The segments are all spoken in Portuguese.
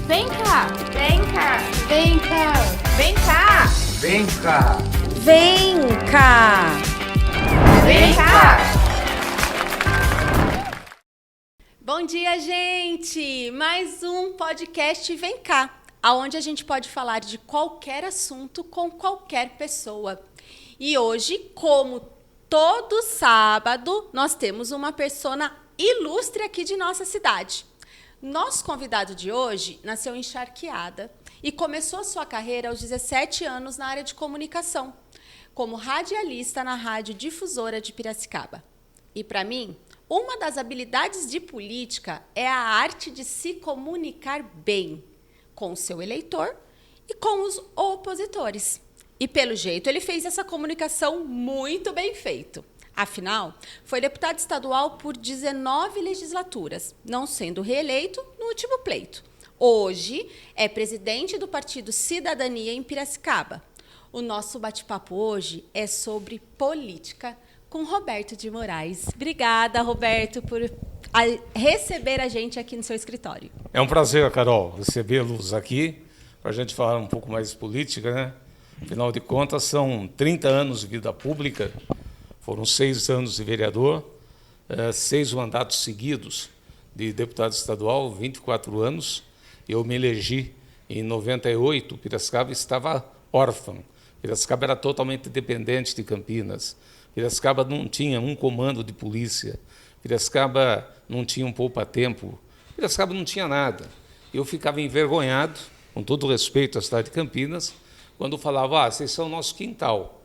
Vem cá! Vem cá! Vem cá! Vem cá! Vem cá! Vem cá! Vem cá! Bom dia, gente! Mais um podcast Vem cá, aonde a gente pode falar de qualquer assunto com qualquer pessoa. E hoje, como todo sábado, nós temos uma persona ilustre aqui de nossa cidade. Nosso convidado de hoje nasceu em Charqueada e começou sua carreira aos 17 anos na área de comunicação, como radialista na Rádio Difusora de Piracicaba. E, para mim, uma das habilidades de política é a arte de se comunicar bem com o seu eleitor e com os opositores. E, pelo jeito, ele fez essa comunicação muito bem feito. Afinal, foi deputado estadual por 19 legislaturas, não sendo reeleito no último pleito. Hoje, é presidente do Partido Cidadania em Piracicaba. O nosso bate-papo hoje é sobre política com Roberto de Moraes. Obrigada, Roberto, por receber a gente aqui no seu escritório. É um prazer, Carol, recebê-los aqui para a gente falar um pouco mais de política, né? Afinal de contas, são 30 anos de vida pública. Foram 6 anos de vereador, 6 mandatos seguidos de deputado estadual, 24 anos. Eu me elegi em 98, Piracicaba estava órfã. Piracicaba era totalmente dependente de Campinas. Piracicaba não tinha um comando de polícia. Piracicaba não tinha um poupa-tempo. Piracicaba não tinha nada. Eu ficava envergonhado, com todo respeito à cidade de Campinas, quando falava, vocês são o nosso quintal.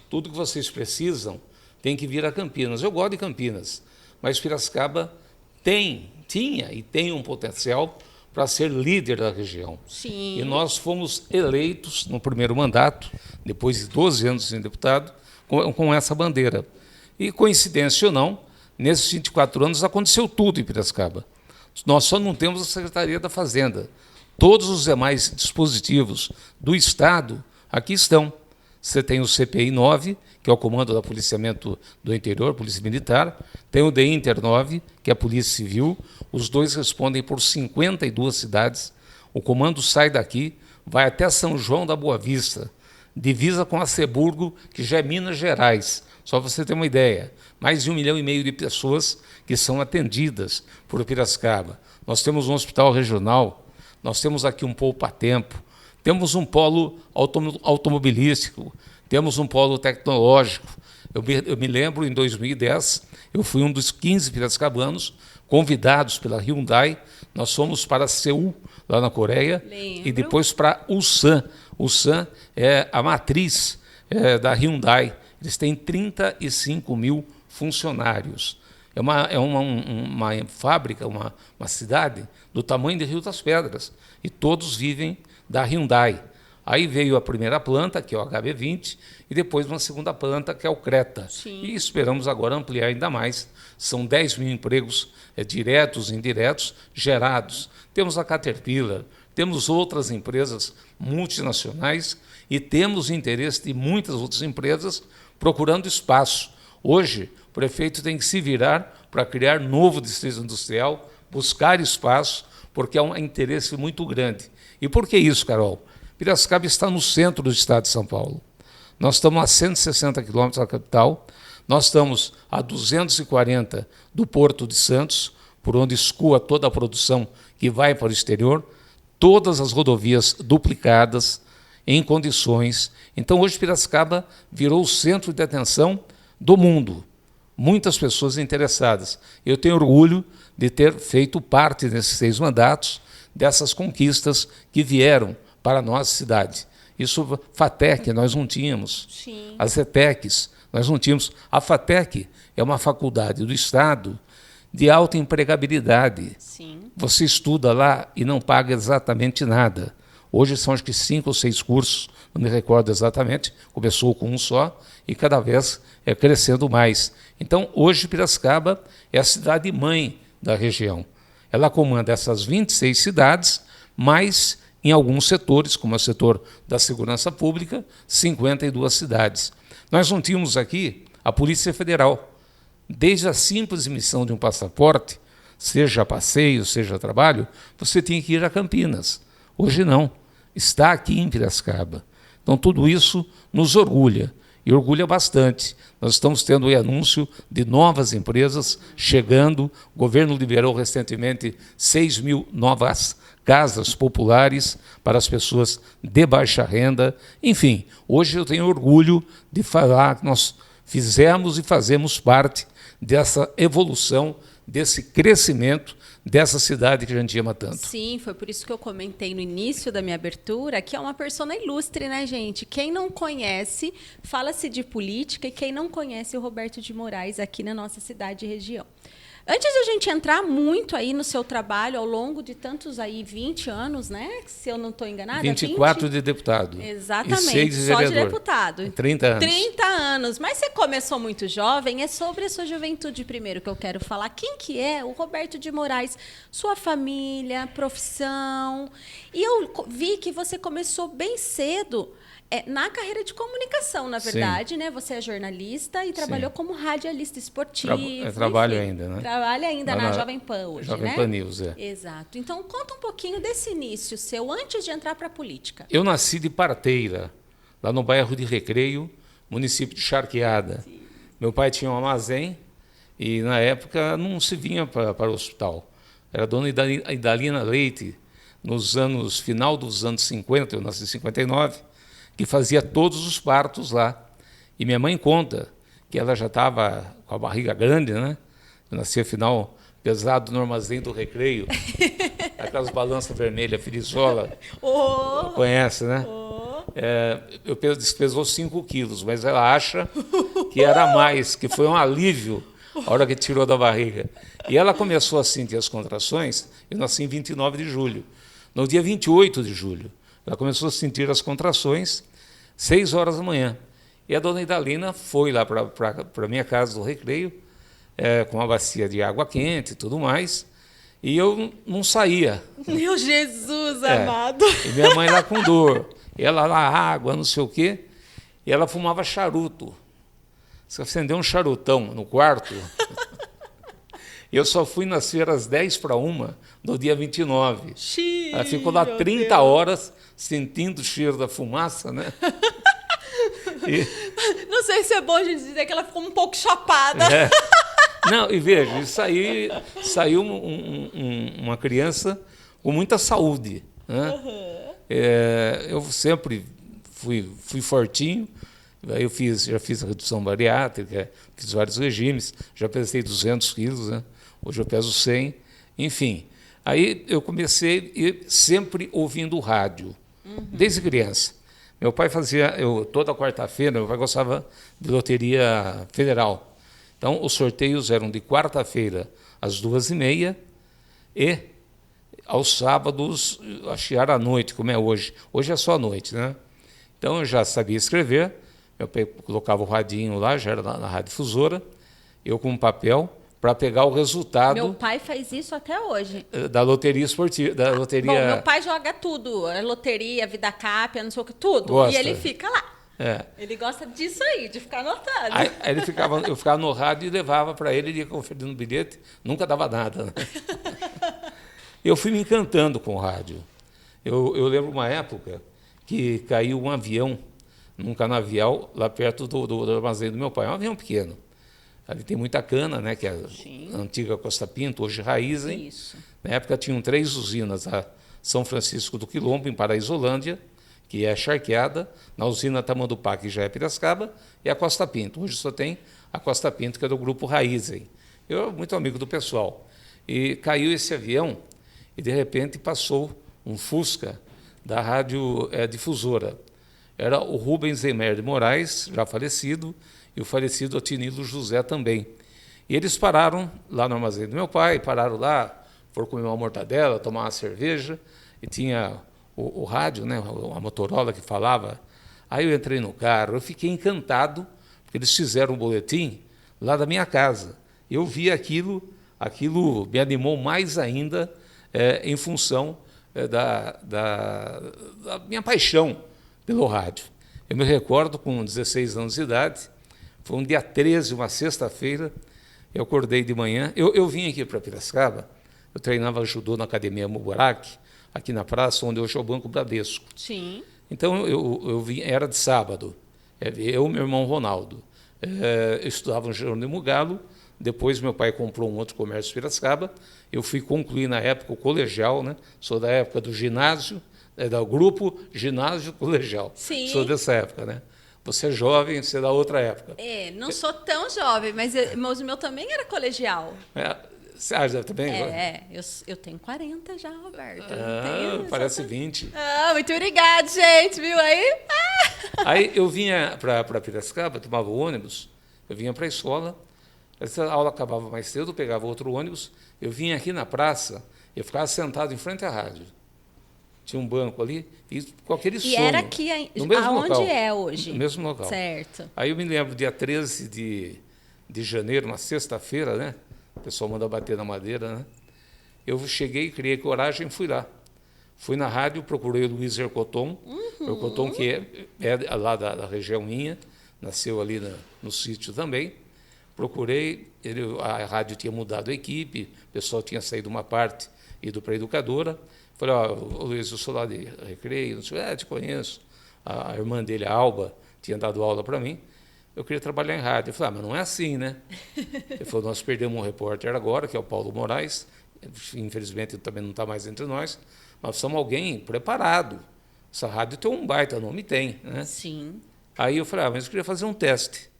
Tudo que vocês precisam tem que vir a Campinas. Eu gosto de Campinas, mas Piracicaba tinha e tem um potencial para ser líder da região. Sim. E nós fomos eleitos no primeiro mandato, depois de 12 anos de deputado, com essa bandeira. E, coincidência ou não, nesses 24 anos aconteceu tudo em Piracicaba. Nós só não temos a Secretaria da Fazenda. Todos os demais dispositivos do Estado aqui estão. Você tem o CPI 9, que é o Comando da Policiamento do Interior, Polícia Militar, tem o DINTER 9, que é a Polícia Civil, os dois respondem por 52 cidades. O comando sai daqui, vai até São João da Boa Vista, divisa com a Ceburgo, que já é Minas Gerais. Só para você ter uma ideia, mais de 1,5 milhão de pessoas que são atendidas por Piracicaba. Nós temos um hospital regional, nós temos aqui um poupa-tempo, temos um polo automobilístico, temos um polo tecnológico. Eu me lembro, em 2010, eu fui um dos 15 piracicabanos convidados pela Hyundai. Nós fomos para Seul, lá na Coreia, e depois para Ulsan. Ulsan é a matriz da Hyundai. Eles têm 35 mil funcionários. É uma fábrica, uma cidade do tamanho de Rio das Pedras, e todos vivem da Hyundai. Aí veio a primeira planta, que é o HB20, e depois uma segunda planta, que é o Creta. Sim. E esperamos agora ampliar ainda mais. São 10 mil empregos diretos e indiretos gerados. Temos a Caterpillar, temos outras empresas multinacionais e temos interesse de muitas outras empresas procurando espaço. Hoje, o prefeito tem que se virar para criar novo distrito industrial, buscar espaço, porque há um interesse muito grande. E por que isso, Carol? Piracicaba está no centro do estado de São Paulo. Nós estamos a 160 quilômetros da capital, nós estamos a 240 do Porto de Santos, por onde escoa toda a produção que vai para o exterior, todas as rodovias duplicadas, em condições. Então, hoje, Piracicaba virou o centro de atenção do mundo. Muitas pessoas interessadas. Eu tenho orgulho de ter feito parte desses 6 mandatos, dessas conquistas que vieram para a nossa cidade. Isso, FATEC, nós não tínhamos. Sim. As ETECs, nós não tínhamos. A FATEC é uma faculdade do Estado de alta empregabilidade. Sim. Você estuda lá e não paga exatamente nada. Hoje são, acho que, 5 ou 6 cursos, não me recordo exatamente, começou com um só, e cada vez é crescendo mais. Então, hoje, Piracicaba é a cidade-mãe da região. Ela comanda essas 26 cidades, mais, em alguns setores, como é o setor da segurança pública, 52 cidades. Nós não tínhamos aqui a Polícia Federal. Desde a simples emissão de um passaporte, seja a passeio, seja a trabalho, você tinha que ir a Campinas. Hoje não, está aqui em Piracicaba. Então tudo isso nos orgulha, e orgulha bastante. Nós estamos tendo o anúncio de novas empresas chegando, o governo liberou recentemente 6.000 novas casas populares para as pessoas de baixa renda. Enfim, hoje eu tenho orgulho de falar que nós fizemos e fazemos parte dessa evolução, desse crescimento dessa cidade que a gente ama tanto. Sim, foi por isso que eu comentei no início da minha abertura que é uma persona ilustre, né, gente? Quem não conhece, fala-se de política, e quem não conhece o Roberto de Moraes aqui na nossa cidade e região. Antes de a gente entrar muito aí no seu trabalho ao longo de tantos aí 20 anos, né? Se eu não estou enganada, 24 20? de deputado. Exatamente, E 6 de só vereador. de deputado. 30 anos. 30 anos. Mas você começou muito jovem, é sobre a sua juventude primeiro que eu quero falar. Quem que é o Roberto de Moraes? Sua família, profissão. E eu vi que você começou bem cedo na carreira de comunicação, na verdade, né? Você é jornalista e trabalhou como radialista esportivo. Trabalho ainda, né? Trabalha ainda na Jovem Pan hoje, Jovem né? Pan News, é. Exato. Então, conta um pouquinho desse início seu, antes de entrar para a política. Eu nasci de Parteira, lá no bairro de Recreio, município de Charqueada. Sim. Meu pai tinha um armazém e, na época, não se vinha para o hospital. Era a dona Idalina Leite, final dos anos 50, eu nasci em 59, que fazia todos os partos lá. E minha mãe conta que ela já estava com a barriga grande, né? Eu nasci, afinal, pesado no armazém do Recreio, aquelas balanças vermelhas, Filizola, conhece, né? Pesou 5 quilos, mas ela acha que era mais, que foi um alívio a hora que tirou da barriga. E ela começou a sentir as contrações, eu nasci em 29 de julho. No dia 28 de julho, ela começou a sentir as contrações, 6 horas da manhã. E a dona Idalina foi lá para a minha casa do Recreio, com uma bacia de água quente e tudo mais, e eu não saía. Meu Jesus amado! E minha mãe lá com dor, ela lá, água, não sei o quê, e ela fumava charuto. Você acendeu um charutão no quarto. Eu só fui nascer às 10:50 no dia 29. Xiii, ela ficou lá 30 horas sentindo o cheiro da fumaça, né? Não sei se é bom a gente dizer que ela ficou um pouco chapada. Não, e veja, saiu uma criança com muita saúde, né? Uhum. Eu sempre fui fortinho. Aí já fiz a redução bariátrica, fiz vários regimes, já pesei 200 quilos, né? Hoje eu peso 100, enfim. Aí eu comecei sempre ouvindo rádio, desde criança. Meu pai fazia, toda quarta-feira, meu pai gostava de loteria federal. Então, os sorteios eram de quarta-feira às 2h30 e aos sábados, acho que era à noite, como é hoje. Hoje é só à noite, né? Então, eu já sabia escrever. Meu pai colocava o radinho lá, já era na Rádio Difusora, eu com um papel para pegar o resultado. Meu pai faz isso até hoje. Da loteria esportiva, da loteria. Bom, meu pai joga tudo, loteria, vida cap, não sei o que, tudo. Gosta. E ele fica lá. É. Ele gosta disso aí, de ficar anotando. Aí eu ficava no rádio e levava para ele ia conferindo o bilhete, nunca dava nada. Né? Eu fui me encantando com o rádio. Eu lembro uma época que caiu um avião num canavial lá perto do armazém do meu pai. É um avião pequeno. Ali tem muita cana, né, que é a antiga Costa Pinto, hoje Raizen. Isso. Na época tinham 3 usinas, a São Francisco do Quilombo, em Paraísolândia, que é Charqueada, na usina Tamandupá, que já é Piracicaba, e a Costa Pinto. Hoje só tem a Costa Pinto, que é do grupo Raizen. Eu muito amigo do pessoal. E caiu esse avião e, de repente, passou um Fusca da Rádio Difusora. Era o Rubens Emer de Moraes, já falecido, e o falecido Otinilo José também. E eles pararam lá no armazém do meu pai, pararam lá, foram comer uma mortadela, tomar uma cerveja, e tinha o rádio, né, a Motorola que falava. Aí eu entrei no carro, eu fiquei encantado, porque eles fizeram um boletim lá da minha casa. Eu vi aquilo me animou mais ainda em função da minha paixão pelo rádio. Eu me recordo, com 16 anos de idade, foi um dia 13, uma sexta-feira, Eu acordei de manhã, eu vim aqui para Piracicaba, eu treinava judô na Academia Mubarak, aqui na praça, onde hoje é o Banco Bradesco. Sim. Então, eu vim, era de sábado, eu e meu irmão Ronaldo. Eu estudava no Jerônimo Galo, depois meu pai comprou um outro comércio em Piracicaba, eu fui concluir na época o colegial, né? Sou da época do ginásio, do grupo ginásio colegial. Sim. Sou dessa época, né? Você é jovem, você é da outra época. Não sou tão jovem, mas o meu também era colegial. Você acha também? Eu tenho 40 já, Roberto. Parece 20. Muito obrigada, gente, viu aí? Aí eu vinha para Piracicaba, tomava o ônibus, eu vinha para a escola, essa aula acabava mais cedo, eu pegava outro ônibus, eu vinha aqui na praça, eu ficava sentado em frente à rádio. Tinha um banco ali, e com aquele sono. E era aqui, no mesmo aonde local, é hoje? No mesmo local. Certo. Aí eu me lembro, dia 13 de janeiro, uma sexta-feira, né? O pessoal manda bater na madeira, né? Eu cheguei, criei coragem e fui lá. Fui na rádio, procurei o Luiz Ercoton, Ercoton que é lá da região minha, nasceu ali no sítio também. Procurei, a rádio tinha mudado a equipe, o pessoal tinha saído uma parte, ido para a educadora. Falei, Luiz, eu sou lá de Recreio, não sei, te conheço. A irmã dele, a Alba, tinha dado aula para mim. Eu queria trabalhar em rádio. Eu falei, mas não é assim, né? Ele falou, nós perdemos um repórter agora, que é o Paulo Moraes, infelizmente ele também não está mais entre nós, mas somos alguém preparado. Essa rádio tem um baita nome, tem, né? Sim. Aí eu falei, mas eu queria fazer um teste.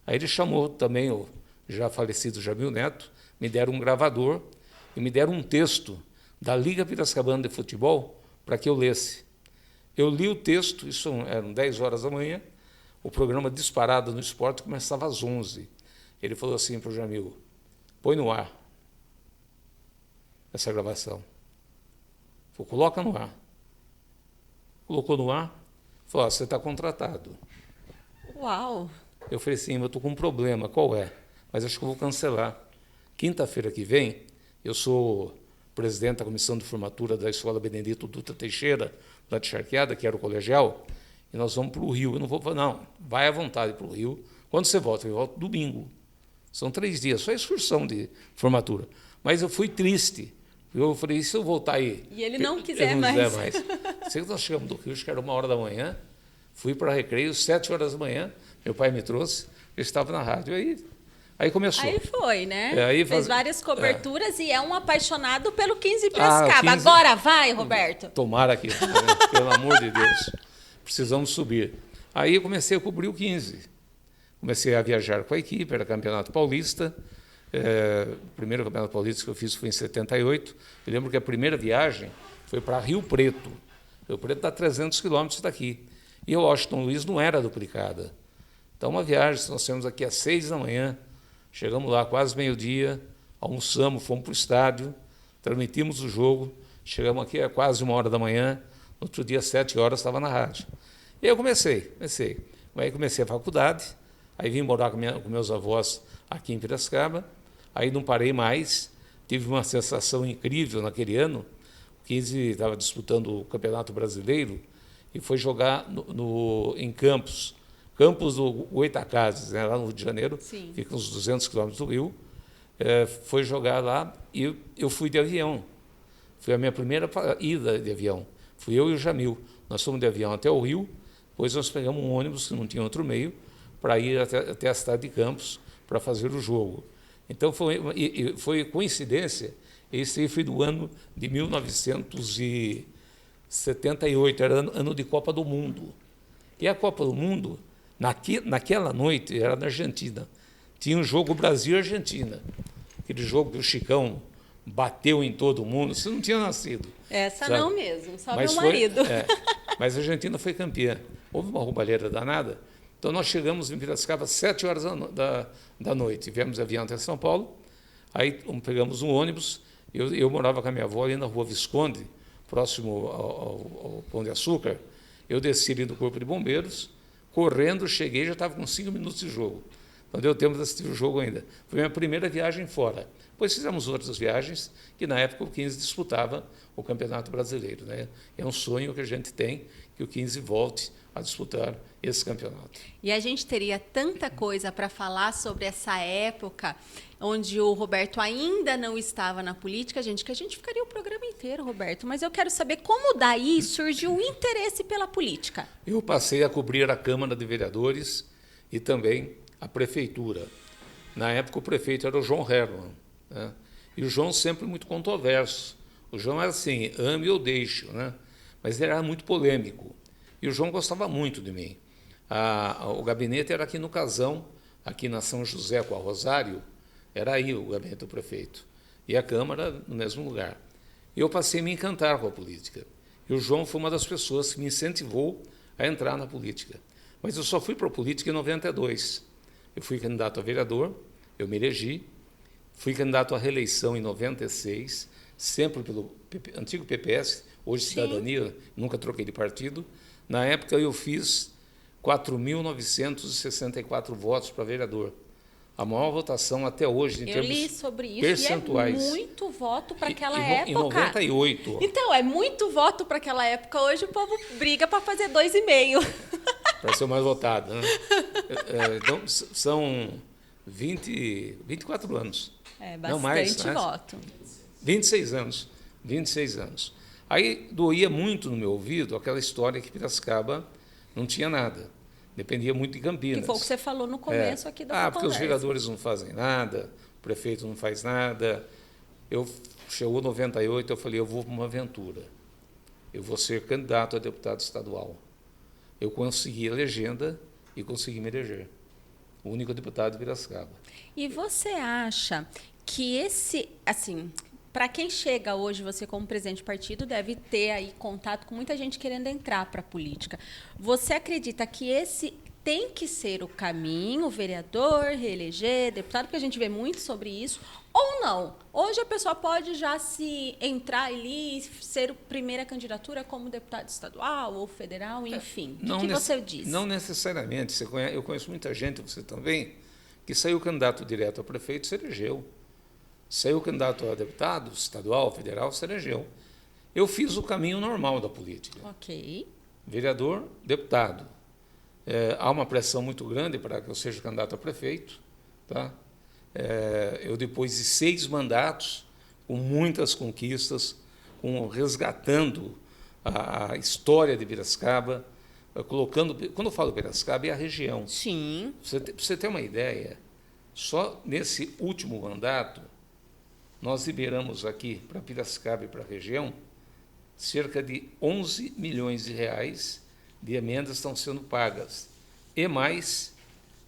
Aí ele chamou também o já falecido Jamil Neto, me deram um gravador e me deram um texto da Liga Piracicabana de Futebol para que eu lesse. Eu li o texto, isso eram 10 horas da manhã, o programa Disparado no Esporte começava às 11. Ele falou assim para o Jamil, põe no ar essa gravação. Falou, coloca no ar. Colocou no ar, falou, você está contratado. Uau! Eu falei assim, eu estou com um problema, qual é? Mas acho que eu vou cancelar. Quinta-feira que vem, eu sou presidente da comissão de formatura da Escola Benedito Dutra Teixeira, lá de Charqueada, que era o colegial, e nós vamos para o Rio. Eu não vou falar, não, vai à vontade para o Rio. Quando você volta? Eu volto domingo. São 3 dias, só excursão de formatura. Mas eu fui triste. Eu falei, e se eu voltar aí? E ele não quiser eu não mais. Quiser mais. Sei que nós chegamos do Rio, acho que era 1h, fui para Recreio, 7h, meu pai me trouxe, eu estava na rádio. Aí começou. Aí foi, né? Fez várias coberturas e é um apaixonado pelo 15 Piracicaba. 15... Agora vai, Roberto. Tomara que, pelo amor de Deus, precisamos subir. Aí eu comecei a cobrir o 15. Comecei a viajar com a equipe, era Campeonato Paulista. O primeiro Campeonato Paulista que eu fiz foi em 78. Eu lembro que a primeira viagem foi para Rio Preto. Rio Preto está a 300 quilômetros daqui. E o Washington Luiz não era duplicada. Então, uma viagem, nós temos aqui às 6h, chegamos lá quase meio-dia, almoçamos, fomos para o estádio, transmitimos o jogo, chegamos aqui a quase 1h, no outro dia, às 7h, estava na rádio. E aí eu comecei. Aí comecei a faculdade, aí vim morar com meus avós aqui em Piracicaba, aí não parei mais, tive uma sensação incrível naquele ano, o 15 estava disputando o Campeonato Brasileiro e foi jogar em Campos do Goitacazes, né, lá no Rio de Janeiro, Sim. Fica uns 200 quilômetros do Rio, foi jogar lá e eu fui de avião. Foi a minha primeira ida de avião. Fui eu e o Jamil. Nós fomos de avião até o Rio, depois nós pegamos um ônibus, que não tinha outro meio, para ir até a cidade de Campos para fazer o jogo. Então, foi coincidência, esse foi do ano de 1978, era ano de Copa do Mundo. E a Copa do Mundo, naquela noite, era na Argentina. Tinha um jogo Brasil-Argentina. Aquele jogo que o Chicão bateu em todo mundo. Você não tinha nascido. Essa sabe? Não mesmo, só Mas meu marido. Mas a Argentina foi campeã. Houve uma roubalheira danada. Então, nós chegamos em Piracicaba às 7h da noite. Viemos de avião até São Paulo. Aí pegamos um ônibus. Eu morava com a minha avó ali na Rua Visconde, próximo ao Pão de Açúcar. Eu desci ali do Corpo de Bombeiros, correndo, cheguei, já estava com 5 minutos de jogo. Não deu tempo de assistir o jogo ainda. Foi a minha primeira viagem fora. Depois fizemos outras viagens, que na época o 15 disputava o Campeonato Brasileiro, né? É um sonho que a gente tem, que o 15 volte a disputar esse campeonato. E a gente teria tanta coisa para falar sobre essa época, onde o Roberto ainda não estava na política, que a gente ficaria o programa inteiro, Roberto. Mas eu quero saber como daí surgiu o interesse pela política. Eu passei a cobrir a Câmara de Vereadores e também a Prefeitura. Na época, o prefeito era o João Herman, né? E o João sempre muito controverso. O João era assim, ame ou deixe, né? Mas ele era muito polêmico. E o João gostava muito de mim. O gabinete era aqui no Casão, aqui na São José com a Rosário, era aí o gabinete do prefeito. E a Câmara no mesmo lugar. E eu passei a me encantar com a política. E o João foi uma das pessoas que me incentivou a entrar na política. Mas eu só fui para a política em 92. Eu fui candidato a vereador, eu me elegi, fui candidato à reeleição em 96, sempre pelo antigo PPS, hoje Cidadania, nunca troquei de partido. Na época eu fiz 4.964 votos para vereador. A maior votação até hoje em termos li sobre isso percentuais. E é muito voto para aquela época. Em 98. Então, é muito voto para aquela época. Hoje o povo briga para fazer 2,5. Para ser o mais votado, né? Então, são 24 anos. É bastante não mais, voto. 26 anos. 26 anos. Aí doía muito no meu ouvido aquela história que Piracicaba não tinha nada. Dependia muito de Campinas. Que foi o que você falou no começo aqui da porque os vereadores não fazem nada, o prefeito não faz nada. Chegou 98, eu falei, eu vou para uma aventura. Eu vou ser candidato a deputado estadual. Eu consegui a legenda e consegui me eleger. O único deputado de Piracicaba. E você acha que para quem chega hoje, você como presidente de partido, deve ter aí contato com muita gente querendo entrar para a política. Você acredita que esse tem que ser o caminho, vereador, reeleger, deputado, porque a gente vê muito sobre isso, ou não? Hoje a pessoa pode já se entrar ali e ser a primeira candidatura como deputado estadual ou federal, enfim. O que você diz? Não necessariamente. Eu conheço muita gente, você também, que saiu candidato direto a prefeito e se elegeu. Saiu candidato a deputado, estadual, federal, se elegeu. Eu fiz o caminho normal da política. Ok. Vereador, deputado. Há uma pressão muito grande para que eu seja candidato a prefeito. Tá? Eu, depois de 6 mandatos, com muitas conquistas, resgatando a história de Piracicaba, colocando... Quando eu falo Piracicaba, é a região. Sim. Para você ter uma ideia, só nesse último mandato, nós liberamos aqui para Piracicaba e para a região cerca de 11 milhões de reais de emendas estão sendo pagas. E mais,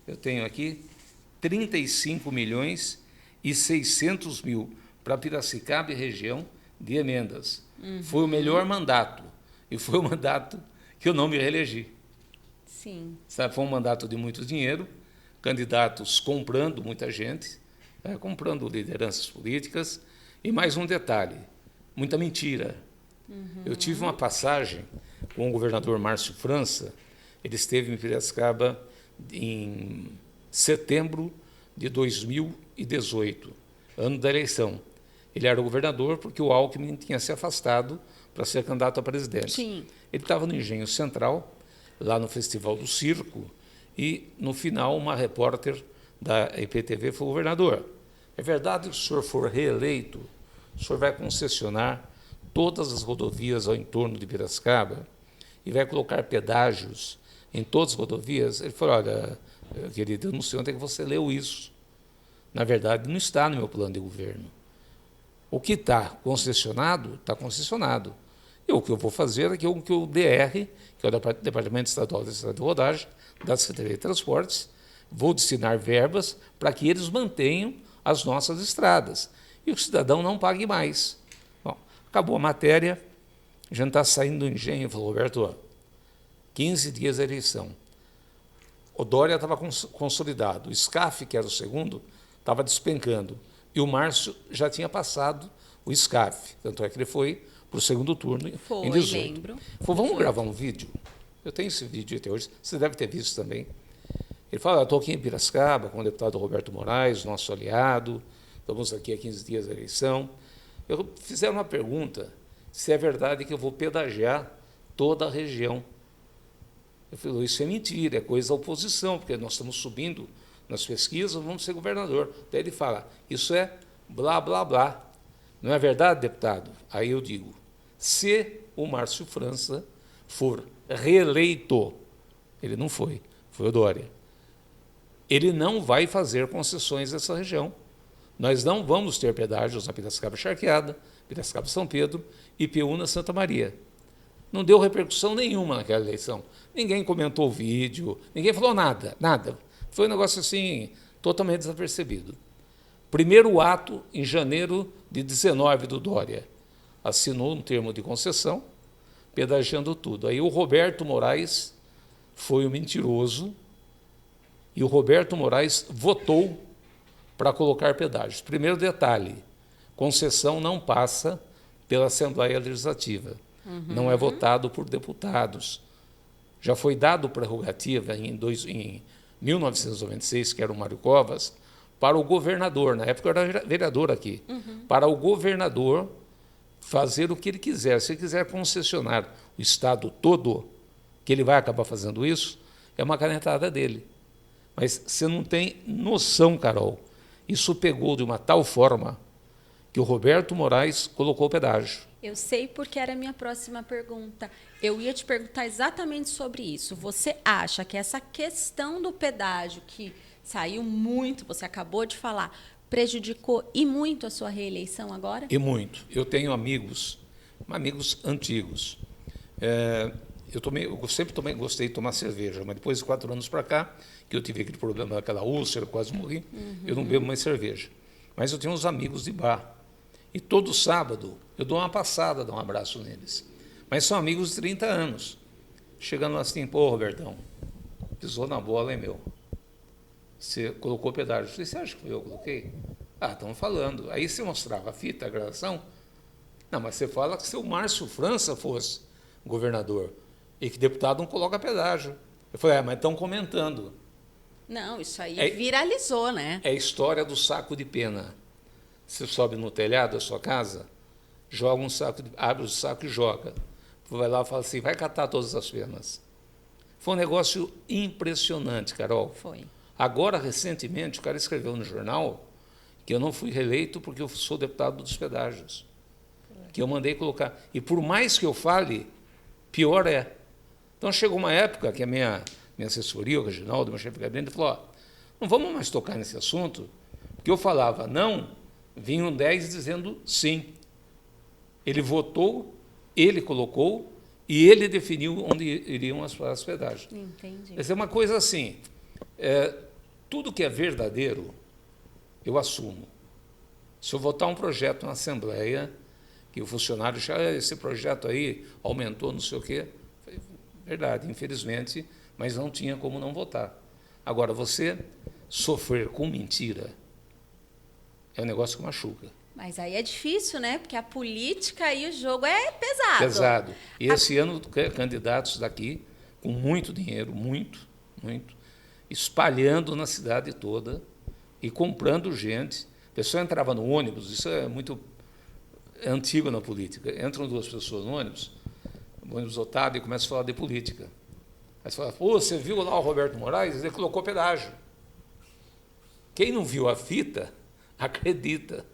eu tenho aqui 35 milhões e 600 mil para Piracicaba e região de emendas. Foi o melhor mandato. E foi o mandato que eu não me reelegi. Sim. Sabe, foi um mandato de muito dinheiro, candidatos comprando muita gente, comprando lideranças políticas. E mais um detalhe, muita mentira. Eu tive uma passagem com o governador Márcio França, ele esteve em Piracicaba em setembro de 2018, ano da eleição. Ele era o governador porque o Alckmin tinha se afastado para ser candidato a presidente. Sim. Ele estava no Engenho Central, lá no Festival do Circo, e, no final, uma repórter da IPTV falou, governador, é verdade que se o senhor for reeleito, o senhor vai concessionar todas as rodovias ao entorno de Piracicaba e vai colocar pedágios em todas as rodovias? Ele falou, olha, querido, eu não sei onde é que você leu isso. Na verdade, não está no meu plano de governo. O que está concessionado, E o que eu vou fazer é que o DR, que é o Departamento Estadual de Estrada de Rodagem, da Secretaria de Transportes, vou destinar verbas para que eles mantenham as nossas estradas. E o cidadão não pague mais. Bom, acabou a matéria, a gente está saindo do engenho, falou, Roberto, 15 dias da eleição. O Dória estava consolidado, o SCAF, que era o segundo, estava despencando. E o Márcio já tinha passado o SCAF, tanto é que ele foi para o segundo turno em 18. Lembro. Falou, vamos gravar um vídeo? Eu tenho esse vídeo até hoje, você deve ter visto também. Ele fala, estou aqui em Piracicaba com o deputado Roberto Moraes, nosso aliado, estamos aqui há 15 dias da eleição. Fizeram uma pergunta, se é verdade que eu vou pedagiar toda a região. Eu falei, isso é mentira, é coisa da oposição, porque nós estamos subindo nas pesquisas, vamos ser governador. Daí ele fala, isso é blá, blá, blá. Não é verdade, deputado? Aí eu digo, se o Márcio França for reeleito, ele não foi o Dória, ele não vai fazer concessões nessa região. Nós não vamos ter pedágios na Piracicaba Charqueada, Piracicaba São Pedro e Piúna Santa Maria. Não deu repercussão nenhuma naquela eleição. Ninguém comentou o vídeo, ninguém falou nada, nada. Foi um negócio assim, totalmente desapercebido. Primeiro ato, em janeiro de 19, do Dória. Assinou um termo de concessão, pedagiando tudo. Aí o Roberto Moraes foi o mentiroso e o Roberto Moraes votou para colocar pedágios. Primeiro detalhe, concessão não passa pela Assembleia Legislativa. Não é votado por deputados. Já foi dado prerrogativa em 1996, que era o Mário Covas, para o governador, na época eu era vereador aqui, para o governador fazer o que ele quiser. Se ele quiser concessionar o estado todo, que ele vai acabar fazendo isso, é uma canetada dele. Mas você não tem noção, Carol. Isso pegou de uma tal forma que o Roberto Moraes colocou o pedágio. Eu sei, porque era a minha próxima pergunta. Eu ia te perguntar exatamente sobre isso. Você acha que essa questão do pedágio, que saiu muito, você acabou de falar, prejudicou e muito a sua reeleição agora? E muito. Eu tenho amigos antigos. Eu sempre gostei de tomar cerveja, mas depois de 4 anos para cá, que eu tive aquele problema daquela úlcera, quase morri, eu não bebo mais cerveja. Mas eu tenho uns amigos de bar. E todo sábado eu dou uma passada, dou um abraço neles. Mas são amigos de 30 anos. Chegando lá assim, pô, Robertão, pisou na bola, hein, meu? Você colocou pedágio. Eu falei, você acha que eu coloquei? Ah, estamos falando. Aí você mostrava a fita, a gravação. Não, mas você fala que se o Márcio França fosse governador e que deputado não coloca pedágio. Eu falei, mas estão comentando. Não, isso aí viralizou, né? É a história do saco de pena. Você sobe no telhado da sua casa, joga um saco, abre o saco e joga. Vai lá e fala assim, vai catar todas as penas. Foi um negócio impressionante, Carol. Foi. Agora, recentemente, o cara escreveu no jornal que eu não fui reeleito porque eu sou deputado dos pedágios. Que eu mandei colocar. E por mais que eu fale, pior é. Então, chegou uma época que a minha assessoria, o Reginaldo, meu chefe de gabinete, falou, ó, não vamos mais tocar nesse assunto, porque eu falava não, vinham 10 dizendo sim. Ele votou, ele colocou e ele definiu onde iriam as pedágios. Entendi. Essa é uma coisa assim, tudo que é verdadeiro, eu assumo. Se eu votar um projeto na Assembleia, que o funcionário já, esse projeto aí aumentou, não sei o quê, verdade, infelizmente, mas não tinha como não votar. Agora, você sofrer com mentira é um negócio que machuca. Mas aí é difícil, né? Porque a política e o jogo é pesado. Pesado. E esse ano, candidatos daqui, com muito dinheiro, muito, espalhando na cidade toda e comprando gente. A pessoa entrava no ônibus, isso é muito antigo na política. Entram 2 pessoas no ônibus lotado, e começa a falar de política. Aí você fala, pô, você viu lá o Roberto Moraes? Ele colocou pedágio. Quem não viu a fita, acredita.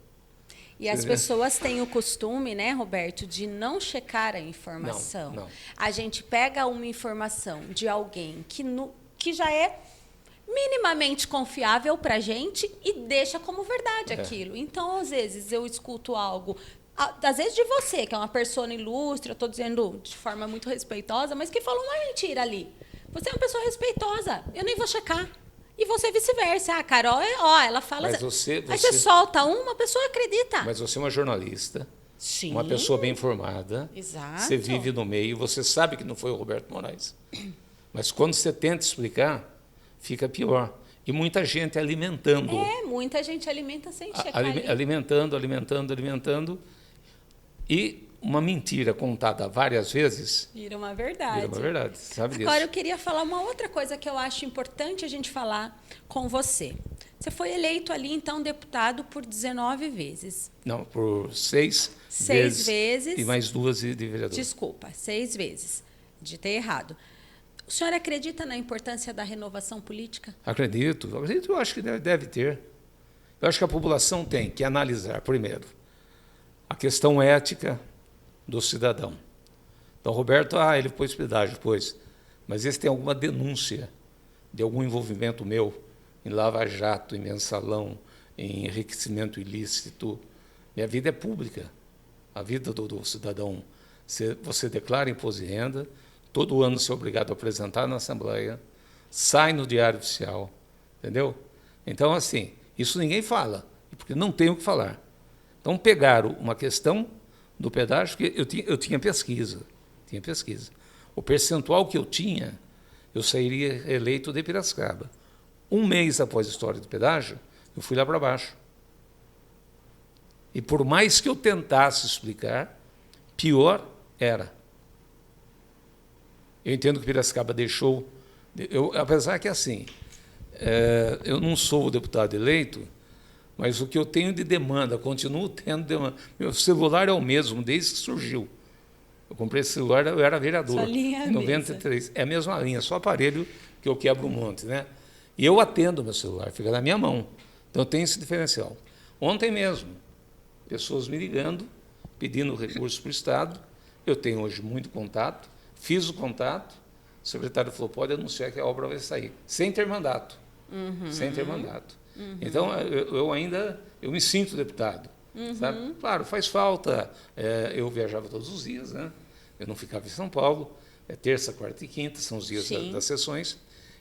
E as pessoas têm o costume, né, Roberto, de não checar a informação. Não. A gente pega uma informação de alguém que já é minimamente confiável para a gente e deixa como verdade aquilo. Então, às vezes, eu escuto algo, às vezes de você, que é uma pessoa ilustre, eu estou dizendo de forma muito respeitosa, mas que falou uma mentira ali. Você é uma pessoa respeitosa, eu nem vou checar. E você vice-versa. A Carol, ela fala... Mas aí você solta uma pessoa acredita. Mas você é uma jornalista, Sim. Uma pessoa bem informada. Exato. Você vive no meio, você sabe que não foi o Roberto Moraes. Mas quando você tenta explicar, fica pior. E muita gente alimentando. Muita gente alimenta sem checar. Alimentando. E uma mentira contada várias vezes Vira uma verdade. vira uma verdade, sabe disso. Agora, eu queria falar uma outra coisa que eu acho importante a gente falar com você. Você foi eleito ali, então, deputado por 19 vezes. Não, por 6 vezes. e mais 2 de vereador. Desculpa, 6 vezes. Digitei errado. O senhor acredita na importância da renovação política? Acredito, eu acho que deve ter. Eu acho que a população tem que analisar, primeiro, a questão ética do cidadão. Então, Roberto, ele pôs pedágio, mas esse tem alguma denúncia de algum envolvimento meu em lava-jato, em mensalão, em enriquecimento ilícito. Minha vida é pública. A vida do cidadão, você declara imposto de renda, todo ano você é obrigado a apresentar na Assembleia, sai no Diário Oficial, entendeu? Então, assim, isso ninguém fala, porque não tem o que falar. Então, pegaram uma questão do pedágio, que eu tinha pesquisa. O percentual que eu tinha, eu sairia eleito de Piracicaba. Um mês após a história do pedágio, eu fui lá para baixo. E por mais que eu tentasse explicar, pior era. Eu entendo que Piracicaba deixou... apesar que, assim, eu não sou o deputado eleito, mas o que eu tenho de demanda, continuo tendo demanda. Meu celular é o mesmo desde que surgiu. Eu comprei esse celular, eu era vereador. Sua linha em 93. É a mesma linha, só aparelho que eu quebro um monte, né? E eu atendo meu celular, fica na minha mão. Então, eu tenho esse diferencial. Ontem mesmo, pessoas me ligando, pedindo recursos para o Estado. Eu tenho hoje muito contato, fiz o contato, o secretário falou, pode anunciar que a obra vai sair, sem ter mandato. Sem ter mandato. Então, eu me sinto deputado. Sabe? Claro, faz falta. Eu viajava todos os dias, né? Eu não ficava em São Paulo. Terça, quarta e quinta são os dias das sessões.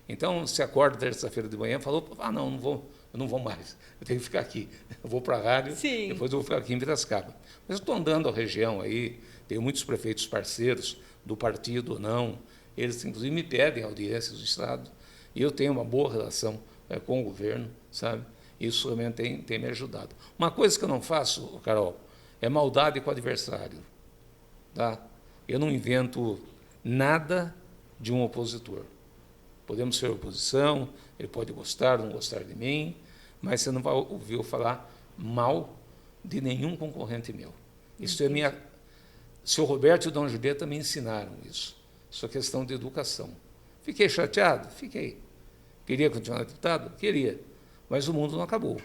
Então, se acorda terça-feira de manhã, falou, não vou mais, eu tenho que ficar aqui. Eu vou para a rádio, depois eu vou ficar aqui em Piracicaba. Mas eu estou andando a região aí, tenho muitos prefeitos parceiros, do partido ou não, eles, inclusive, me pedem audiências do Estado, e eu tenho uma boa relação com o governo, sabe? Isso também tem me ajudado. Uma coisa que eu não faço, Carol, é maldade com o adversário. Tá? Eu não invento nada de um opositor. Podemos ser oposição, ele pode gostar ou não gostar de mim, mas você não vai ouvir eu falar mal de nenhum concorrente meu. Isso é minha... O seu Roberto e o Dona Julieta me ensinaram isso. Isso é questão de educação. Fiquei chateado? Fiquei. Queria continuar deputado? Queria. Mas o mundo não acabou.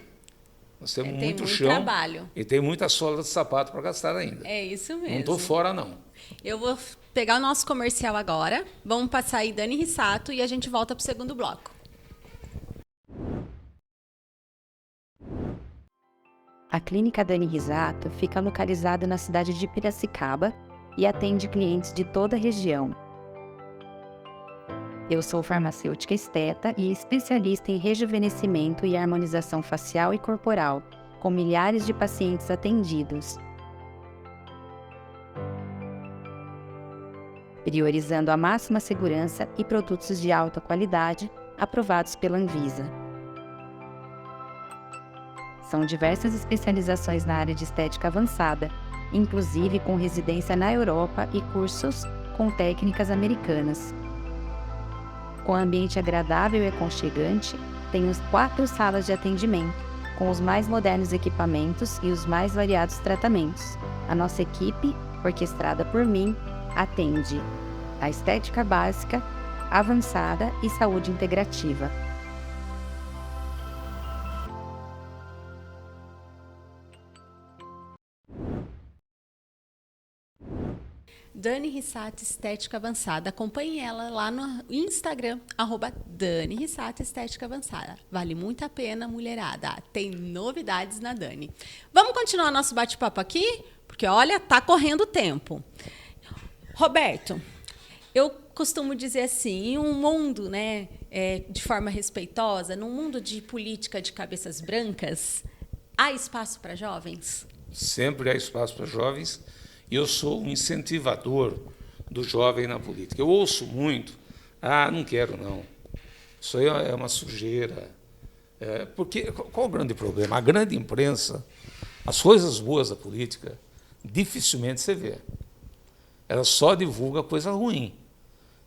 Nós temos muito chão trabalho. E tem muita sola de sapato para gastar ainda. É isso mesmo. Não estou fora, não. Eu vou pegar o nosso comercial agora, vamos passar aí Dani Rissato e a gente volta para o segundo bloco. A Clínica Dani Rissato fica localizada na cidade de Piracicaba e atende clientes de toda a região. Eu sou farmacêutica esteta e especialista em rejuvenescimento e harmonização facial e corporal, com milhares de pacientes atendidos. Priorizando a máxima segurança e produtos de alta qualidade aprovados pela Anvisa. São diversas especializações na área de estética avançada, inclusive com residência na Europa e cursos com técnicas americanas. Com ambiente agradável e aconchegante, temos 4 salas de atendimento, com os mais modernos equipamentos e os mais variados tratamentos. A nossa equipe, orquestrada por mim, atende a estética básica, avançada e saúde integrativa. Dani Rissato Estética Avançada. Acompanhe ela lá no Instagram, @Dani Rissato Estética Avançada. Vale muito a pena, mulherada. Tem novidades na Dani. Vamos continuar nosso bate-papo aqui? Porque, olha, tá correndo o tempo. Roberto, eu costumo dizer assim, em um mundo, né, de forma respeitosa, num mundo de política de cabeças brancas, há espaço para jovens? Sempre há espaço para jovens. E eu sou um incentivador do jovem na política. Eu ouço muito, não quero não, isso aí é uma sujeira. Porque qual o grande problema? A grande imprensa, as coisas boas da política, dificilmente você vê. Ela só divulga coisa ruim.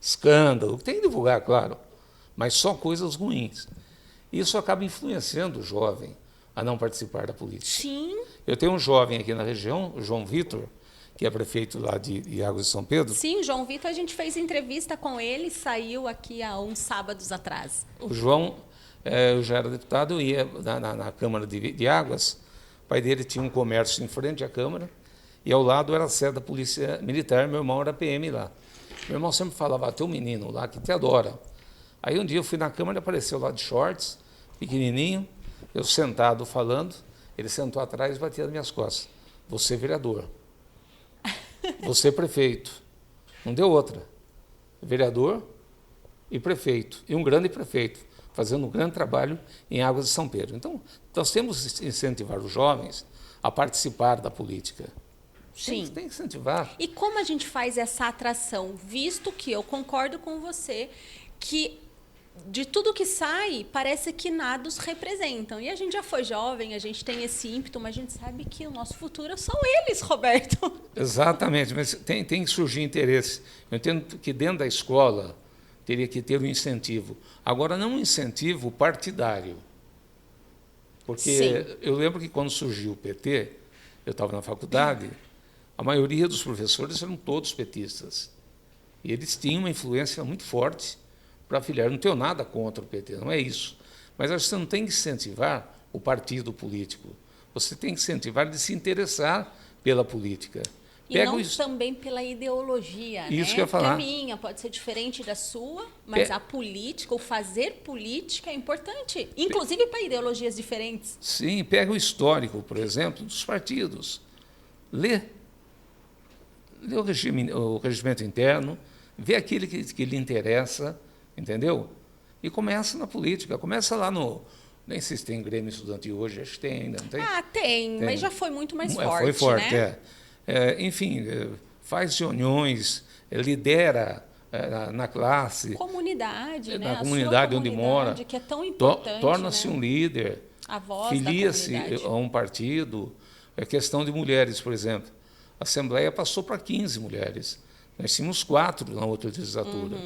Escândalo, tem que divulgar, claro, mas só coisas ruins. Isso acaba influenciando o jovem a não participar da política. Sim. Eu tenho um jovem aqui na região, o João Vitor, que é prefeito lá de Águas de São Pedro. Sim, João Vitor, a gente fez entrevista com ele, saiu aqui há uns sábados atrás. O João, eu já era deputado, eu ia na Câmara de Águas, o pai dele tinha um comércio em frente à Câmara, e ao lado era a sede da Polícia Militar, meu irmão era PM lá. Meu irmão sempre falava, tem um menino lá que te adora. Aí um dia eu fui na Câmara, ele apareceu lá de shorts, pequenininho, eu sentado falando, ele sentou atrás e batia nas minhas costas. Você vereador, você prefeito, não deu outra. Vereador e prefeito, e um grande prefeito, fazendo um grande trabalho em Águas de São Pedro. Então, nós temos que incentivar os jovens a participar da política. Sim. Tem que incentivar. E como a gente faz essa atração? Visto que eu concordo com você que de tudo que sai, parece que nada os representam. E a gente já foi jovem, a gente tem esse ímpeto, mas a gente sabe que o nosso futuro são eles, Roberto. Exatamente, mas tem que surgir interesse. Eu entendo que dentro da escola teria que ter um incentivo. Agora, não um incentivo partidário. Porque Sim. eu lembro que quando surgiu o PT, eu estava na faculdade, a maioria dos professores eram todos petistas. E eles tinham uma influência muito forte para afiliar. Eu não tenho nada contra o PT, não é isso. Mas acho que você não tem que incentivar o partido político. Você tem que incentivar de se interessar pela política. E não também pela ideologia, isso né? que eu ia falar. Porque a minha pode ser diferente da sua, mas a política, o fazer política é importante, inclusive para ideologias diferentes. Sim, pega o histórico, por exemplo, dos partidos. Lê o regimento interno, vê aquele que lhe interessa, entendeu? E começa na política, começa lá no... Nem sei se tem Grêmio Estudantil hoje, acho que tem ainda, não tem? Ah, tem, mas já foi muito mais forte, foi forte, né? Enfim, faz reuniões, lidera na classe. Comunidade, né? Na comunidade onde mora. Que é tão importante, torna-se né? um líder. A voz filia-se da comunidade. a um partido. É questão de mulheres, por exemplo. A Assembleia passou para 15 mulheres. Nós tínhamos 4 na outra legislatura.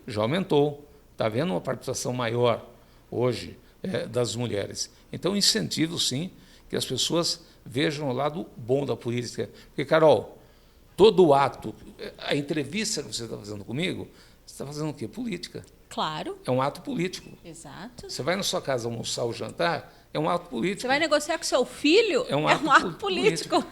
Já aumentou. Está havendo uma participação maior hoje das mulheres. Então, incentivo, sim, que as pessoas vejam o lado bom da política. Porque, Carol, todo ato, a entrevista que você está fazendo comigo, você está fazendo o quê? Política. Claro. É um ato político. Exato. Você vai na sua casa almoçar ou jantar, é um ato político. Você vai negociar com seu filho, é um ato político.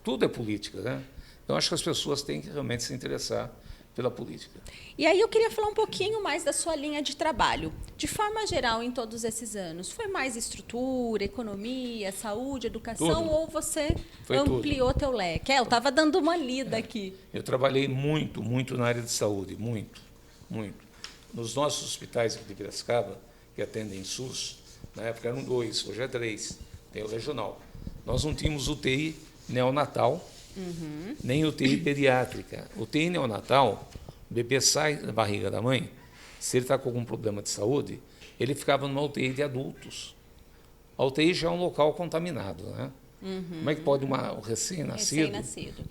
Tudo é política, né? Então, acho que as pessoas têm que realmente se interessar pela política. E aí eu queria falar um pouquinho mais da sua linha de trabalho. De forma geral, em todos esses anos, foi mais estrutura, economia, saúde, educação, Tudo. ou você Foi ampliou teu leque? Eu estava dando uma lida aqui. Eu trabalhei muito na área de saúde, muito. Nos nossos hospitais aqui de Piracicaba, que atendem SUS, na época eram 2, hoje é 3, tem o regional. Nós não tínhamos UTI neonatal, nem UTI pediátrica. UTI neonatal, o bebê sai da barriga da mãe, se ele está com algum problema de saúde, ele ficava numa UTI de adultos. A UTI já é um local contaminado, né? Como é que pode um recém-nascido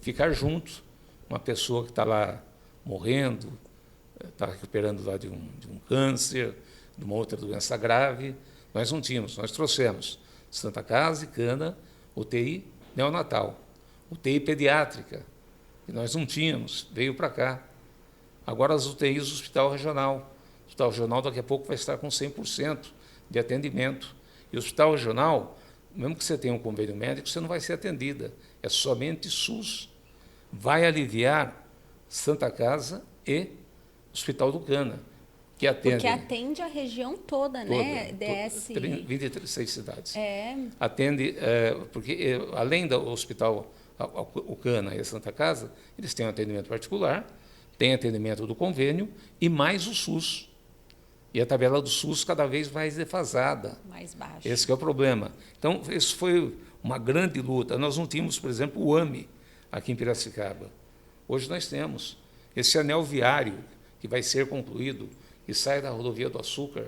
ficar junto, uma pessoa que está lá morrendo, está recuperando lá de um câncer, de uma outra doença grave? Nós não tínhamos, nós trouxemos Santa Casa e Cana, UTI neonatal. UTI pediátrica, que nós não tínhamos, veio para cá. Agora as UTIs do Hospital Regional. O Hospital Regional daqui a pouco vai estar com 100% de atendimento. E o Hospital Regional, mesmo que você tenha um convênio médico, você não vai ser atendida. É somente SUS. Vai aliviar Santa Casa e Hospital do Cana, que atende... Porque atende a região toda, né? DS... 26 cidades. É. Atende, porque além do hospital, o Cana e a Santa Casa, eles têm um atendimento particular, tem atendimento do convênio e mais o SUS. E a tabela do SUS cada vez mais defasada. Mais baixa. Esse que é o problema. Então, isso foi uma grande luta. Nós não tínhamos, por exemplo, o AME aqui em Piracicaba. Hoje nós temos esse anel viário que vai ser concluído e sai da rodovia do Açúcar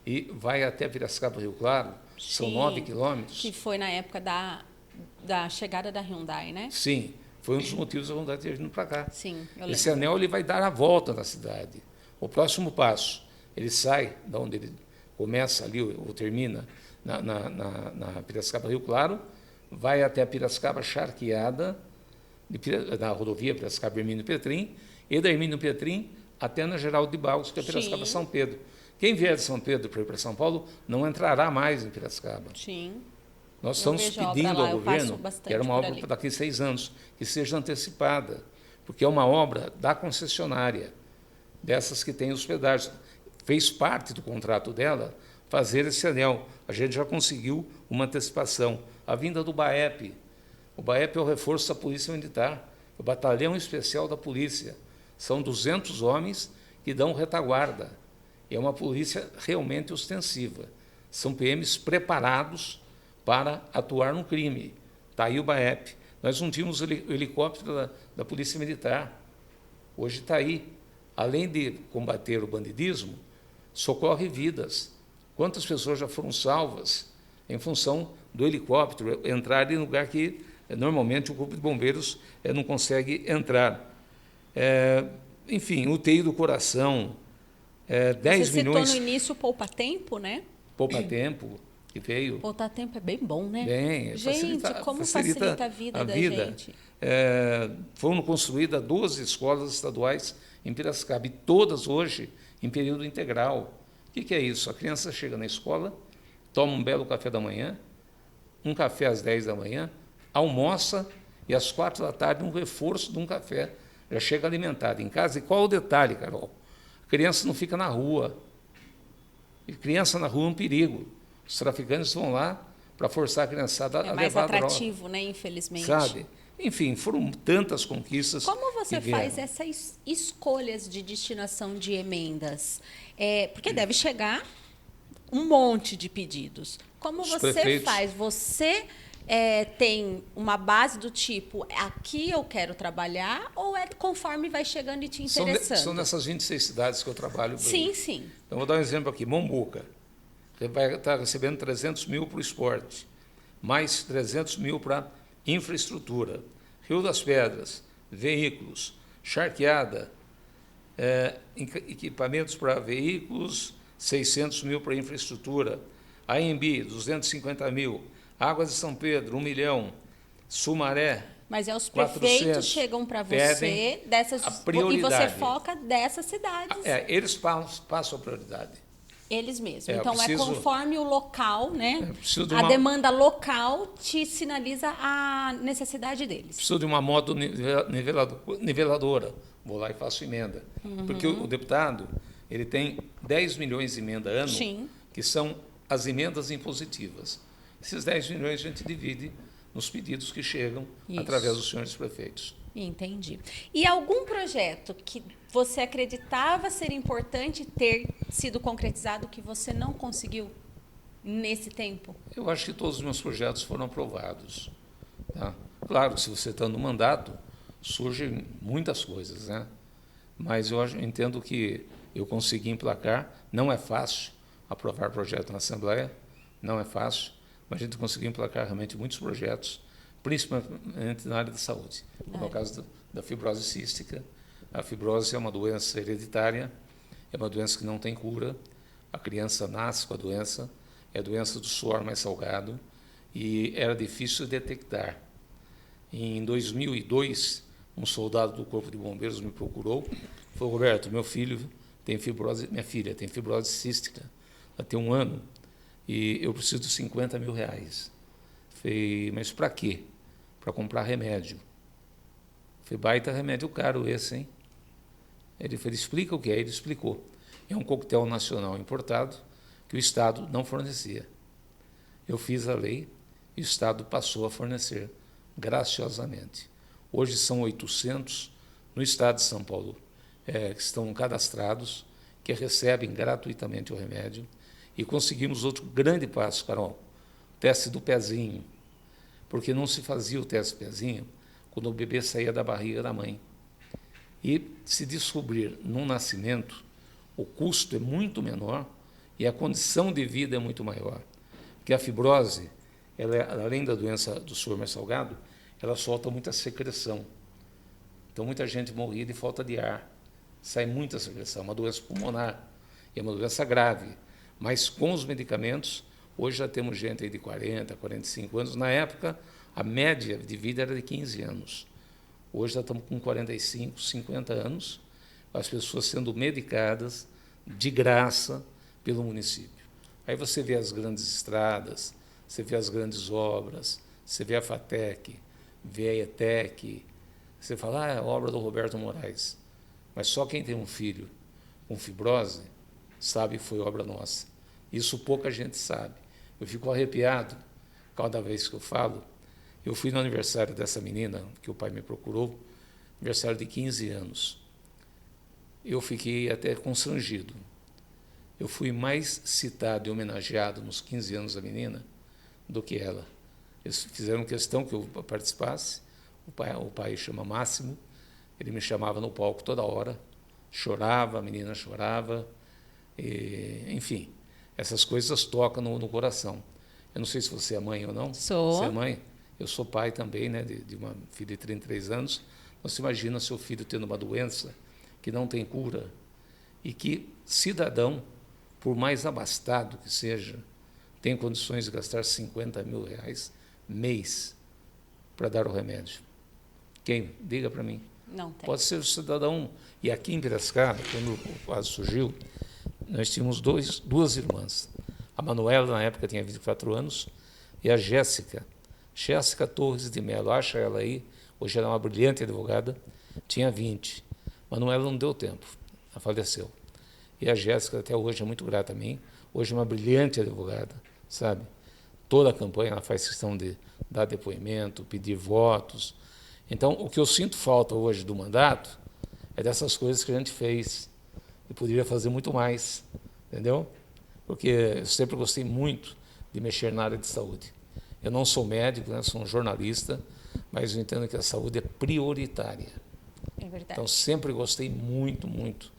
e vai até Piracicaba, Rio Claro. São 9 quilômetros. Que foi na época da chegada da Hyundai, né? Sim, Foi um dos motivos da vontade de ter vindo para cá. Sim, eu lembro. Esse anel ele vai dar a volta na cidade. O próximo passo, ele sai da onde ele começa ali ou termina na Piracicaba Rio Claro, vai até a Piracicaba Charqueada, na rodovia Piracicaba Hermínio Petrim, e da Hermínio Petrim até na Geraldo de Barros, que é Piracicaba Sim. São Pedro. Quem vier de São Pedro para ir para São Paulo não entrará mais em Piracicaba. Sim. Nós estamos vejo obra pedindo lá, ao eu passo governo, bastante que era uma por obra ali. para daqui a 6 anos, que seja antecipada, porque é uma obra da concessionária, dessas que tem hospedagem. Fez parte do contrato dela fazer esse anel. A gente já conseguiu uma antecipação. A vinda do BAEP. O BAEP é o reforço da Polícia Militar, o Batalhão Especial da Polícia. São 200 homens que dão retaguarda. É uma polícia realmente ostensiva. São PMs preparados para atuar no crime. Está aí o BAEP. Nós não tínhamos o helicóptero da Polícia Militar. Hoje está aí. Além de combater o bandidismo, socorre vidas. Quantas pessoas já foram salvas em função do helicóptero entrar em lugar que normalmente o Corpo de Bombeiros não consegue entrar. Enfim, UTI do coração, 10 Você milhões... citou no início o poupa-tempo, né? Poupa-tempo, que veio... Poupa-tempo é bem bom, né? Bem, Gente, como facilita a vida da gente. Foram construídas 12 escolas estaduais em Piracicaba, e todas hoje em período integral. O que é isso? A criança chega na escola, toma um belo café da manhã, um café às 10 da manhã, almoça e às 4 da tarde um reforço de um café. Já chega alimentada em casa. E qual é o detalhe, Carol? A criança não fica na rua. E criança na rua é um perigo. Os traficantes vão lá para forçar a criançada a levar mais droga. atrativo, né? Infelizmente. Sabe? Enfim, foram tantas conquistas. Como você que faz vieram. essas escolhas de destinação de emendas? Porque deve chegar um monte de pedidos. Como Os você prefeitos. faz? Você tem uma base do tipo, aqui eu quero trabalhar, ou é conforme vai chegando e te interessando? São nessas 26 cidades que eu trabalho. Sim, sim. Então, vou dar um exemplo aqui. Mombuca. Você vai estar recebendo 300 mil para o esporte, mais 300 mil para infraestrutura. Rio das Pedras, veículos, Charqueada, equipamentos para veículos, 600 mil para infraestrutura. AMB, 250 mil. Águas de São Pedro, 1 milhão. Sumaré, Mas os 400, prefeitos chegam para você dessas a e prioridade. você foca dessas cidades. Eles passam a prioridade. Eles mesmos. Eu Então, preciso- conforme o local, né? Eu preciso de A uma- demanda local te sinaliza a necessidade deles. Preciso de uma moto niveladora. Vou lá e faço emenda. Porque o deputado ele tem 10 milhões de emenda ano, Sim. que são as emendas impositivas. Esses 10 milhões a gente divide nos pedidos que chegam Isso. através dos senhores prefeitos. Entendi. E algum projeto que você acreditava ser importante ter sido concretizado que você não conseguiu nesse tempo? Eu acho que todos os meus projetos foram aprovados. Tá? Claro, se você está no mandato, surgem muitas coisas, né? Mas eu entendo que eu consegui emplacar. Não é fácil aprovar projeto na Assembleia, não é fácil, mas a gente conseguiu emplacar realmente muitos projetos, principalmente na área da saúde. Como é o caso da fibrose cística. A fibrose é uma doença hereditária, é uma doença que não tem cura. A criança nasce com a doença, é a doença do suor mais salgado e era difícil de detectar. Em 2002, um soldado do Corpo de Bombeiros me procurou, falou: Roberto, meu filho tem fibrose, minha filha tem fibrose cística, ela tem 1 ano e eu preciso de 50 mil reais. Falei, mas para quê? Para comprar remédio. Falei, baita remédio caro esse, hein? Ele falou, explica o que é. Ele explicou. É um coquetel nacional importado que o Estado não fornecia. Eu fiz a lei e o Estado passou a fornecer, graciosamente. Hoje são 800 no Estado de São Paulo, que estão cadastrados, que recebem gratuitamente o remédio. E conseguimos outro grande passo, Carol, teste do pezinho, porque não se fazia o teste do pezinho quando o bebê saía da barriga da mãe. E se descobrir no nascimento, o custo é muito menor e a condição de vida é muito maior. Porque a fibrose, ela além da doença do suor mais salgado, ela solta muita secreção. Então, muita gente morria de falta de ar. Sai muita secreção, uma doença pulmonar. E é uma doença grave. Mas com os medicamentos, hoje já temos gente aí de 40, 45 anos. Na época, a média de vida era de 15 anos. Hoje já estamos com 45, 50 anos, as pessoas sendo medicadas de graça pelo município. Aí você vê as grandes estradas, você vê as grandes obras, você vê a FATEC, vê a ETEC, você fala, é a obra do Roberto Moraes. Mas só quem tem um filho com fibrose sabe que foi obra nossa. Isso pouca gente sabe. Eu fico arrepiado cada vez que eu falo. Eu fui no aniversário dessa menina, que o pai me procurou, aniversário de 15 anos. Eu fiquei até constrangido. Eu fui mais citado e homenageado nos 15 anos da menina do que ela. Eles fizeram questão que eu participasse. O pai chama Máximo, ele me chamava no palco toda hora, chorava, a menina chorava, enfim, essas coisas tocam no coração. Eu não sei se você é mãe ou não. Sou. Você é mãe? Eu sou pai também, né, de uma filha de 33 anos. Você imagina seu filho tendo uma doença que não tem cura e que cidadão, por mais abastado que seja, tem condições de gastar R$50 mil mês para dar o remédio. Quem? Diga para mim. Não tem. Pode ser o cidadão. E aqui em Piracicaba, quando o quadro surgiu, nós tínhamos duas irmãs. A Manuela, na época, tinha 24 anos, e a Jéssica Torres de Mello, acha ela aí, hoje ela é uma brilhante advogada, tinha 20. Manuela não deu tempo, ela faleceu. E a Jéssica, até hoje, é muito grata a mim, hoje é uma brilhante advogada, sabe? Toda a campanha ela faz questão de dar depoimento, pedir votos. Então, o que eu sinto falta hoje do mandato é dessas coisas que a gente fez e poderia fazer muito mais, entendeu? Porque eu sempre gostei muito de mexer na área de saúde. Eu não sou médico, né, sou um jornalista, mas eu entendo que a saúde é prioritária. É verdade. Então, sempre gostei muito, muito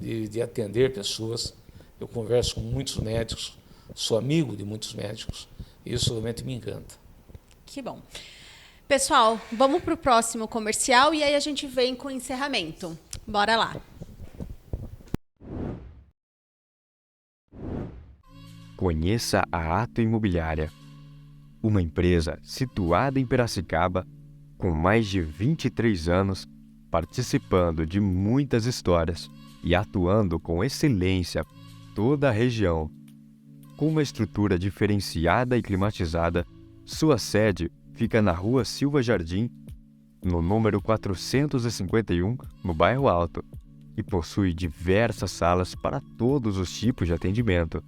de atender pessoas. Eu converso com muitos médicos, sou amigo de muitos médicos, e isso realmente me encanta. Que bom. Pessoal, vamos para o próximo comercial e aí a gente vem com o encerramento. Bora lá. Conheça a Ato Imobiliária, uma empresa situada em Piracicaba, com mais de 23 anos, participando de muitas histórias e atuando com excelência em toda a região. Com uma estrutura diferenciada e climatizada, sua sede fica na Rua Silva Jardim, no número 451, no Bairro Alto, e possui diversas salas para todos os tipos de atendimento,